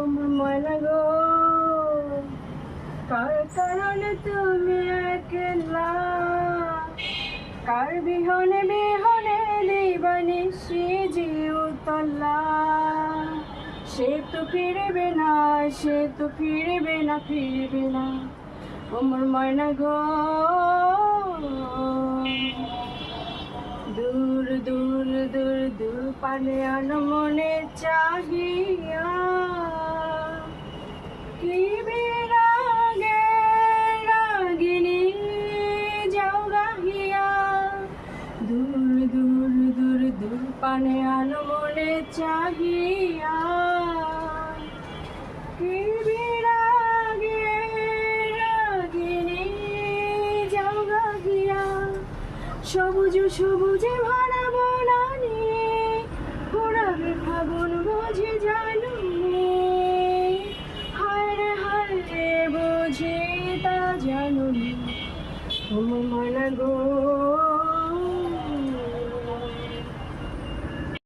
আমার ময়না গো, কার কারণে তুমি একলা, কার বিহনে বিহনে দিবানিশি জিউতলা। সে তো ফিরবে না, সে তো ফিরবে না, ফিরবে না আমার ময়না গো। দূর দূর দূর দূর পানে মনে চাহিয়া, কি বিরাগে রাগিনী যাও গাহিয়া। দূর দূর দূর দূর পানে মনে চাহিয়া, কি বিরাগে রাগিনী যাও গাহিয়া। সবুজ সবুজে ভরা বনানি, ঘোরাবে ফাগুন বুঝে জানুনি। হায় রে বুঝে তা জানুনি। আমার ময়না গো।